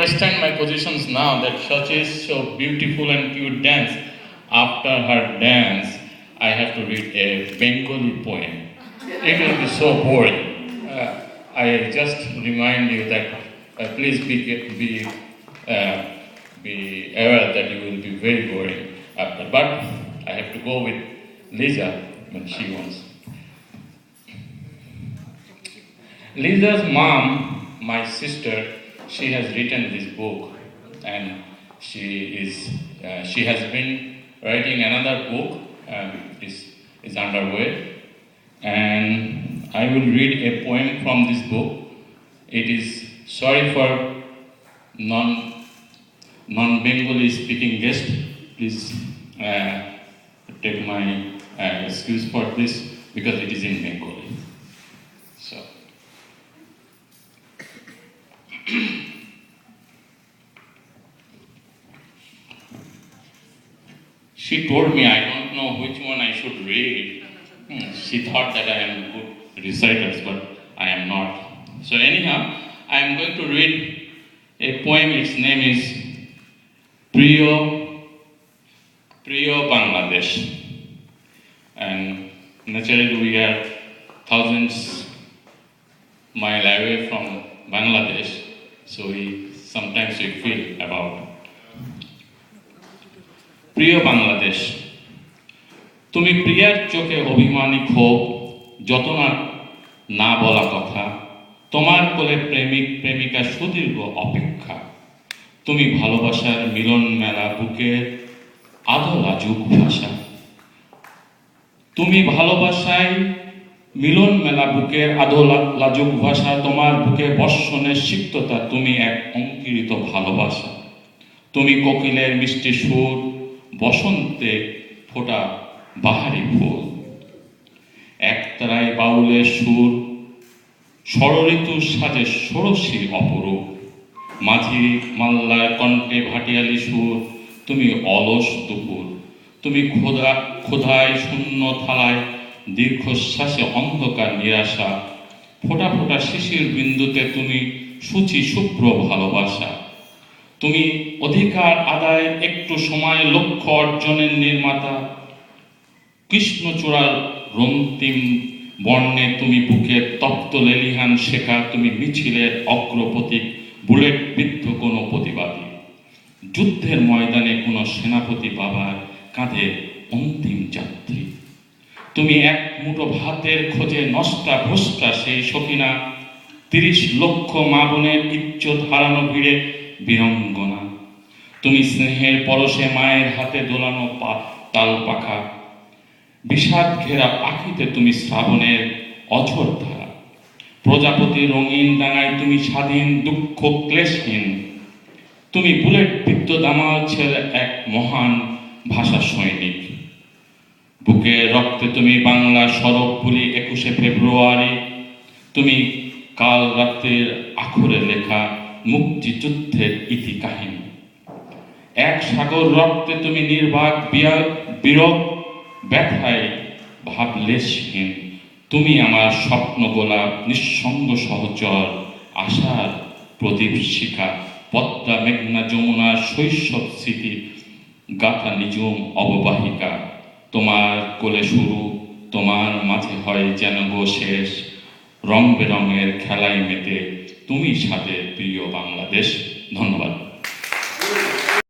understand my positions now that such is so beautiful and cute dance. After her dance, I have to read a Bengali poem. It will be so boring. I just remind you that please be aware that you will be very boring after. But I have to go with Lisa when she wants. Lisa's mom, my sister, she has written this book, and she has been writing another book. Is underway, and I will read a poem from this book. It is sorry for non-Bengali speaking guest. Please take my excuse for this because it is in Bengali. So. She told me I don't know which one I should read. She thought that I am good reciter, but I am not. So anyhow, I am going to read a poem. Its name is Priyo Bangladesh. And naturally we are thousands miles away from Bangladesh, so sometimes we feel about প্রিয় বাংলাদেশ, তুমি প্রিয়ার চোখে অভিমানী ক্ষোভ, যত না বলা কথা, তোমার কোলে প্রেমিক প্রেমিকা সুদীর্ঘ অপেক্ষা, তুমি ভালোবাসার মিলন মেলা বুকের আদো লাজুক ভাষা, তুমি ভালোবাসায় মিলন মেলা বুকের আদো লাজুক ভাষা, তোমার বুকে বর্ষণের সিক্ততা, তুমি এক অঙ্কিত ভালোবাসা, তুমি কোকিলের মিষ্টি সুর, বসন্তে ফোটা বাহারি ফুল, একতারায় বাউলের সুর, ষড়ঋতুর সাজে ষোড়শী অপরূপ, মাঝি মাল্লার কণ্ঠে ভাটিয়ালি সুর, তুমি অলস দুপুর, তুমি ক্ষুধায় শূন্য থালায় দীর্ঘশ্বাসে অন্ধকার নিরাশা, ফোটা ফোটা শিশির বিন্দুতে তুমি সূচি শুভ্র ভালোবাসা, তুমি অধিকার আদায় একটু সময় লক্ষ্য অর্জনের নির্মাতা, কৃষ্ণচূড়ার রন্তিম বর্ণে তুমি বুকের তপ্ত লেলিহান শেখা, তুমি মিছিলের অগ্রপথিক, বুলেট বিদ্ধ কোনো প্রতিবাদী, যুদ্ধের ময়দানে কোনো সেনাপতি বাবার কাঁধে অন্তিম যাত্রী, তুমি এক মুঠো ভাতের খোঁজে নষ্টা ভ্রষ্টা সেই সখিনা, ৩০ লক্ষ মা বোনের ইজ্জত হারানো ভিড়ে বীরঙ্গনা, তুমি স্নেহের পরশে মায়ের হাতে দোলানো তাল পাখা, বিষাদ ঘেরা পাখিতে তুমি শ্রাবণের অঝোর ধারা, প্রজাপতি রঙিন ডাঙায় তুমি স্বাধীন দুঃখ ক্লেশহীন, তুমি বুলেট বিদ্ধ দামাল ছেলে এক মহান ভাষা সৈনিক, বুকের রক্তে তুমি বাংলা সরব বলি ২১শে ফেব্রুয়ারি, তুমি কাল রাতের আখরে লেখা মুক্তিযুদ্ধের ইতি কাহিনী, এক সাগর রক্তে তুমি নির্বাক বিরোগ ব্যথায় ভাবলেশহীন, তুমি আমার স্বপ্ন গোলাপ নিঃসঙ্গ সহচর, আশার প্রদীপ শিখা, পদ্মা মেঘনা যমুনার শৈশব স্মৃতি গাথা নিজুম অববাহিকা, তোমার কোলে শুরু, তোমার মাঝে হয় যেন গো শেষ, রং বেরঙের খেলায় মেতে তুমি সাথে প্রিয় বাংলাদেশ। ধন্যবাদ।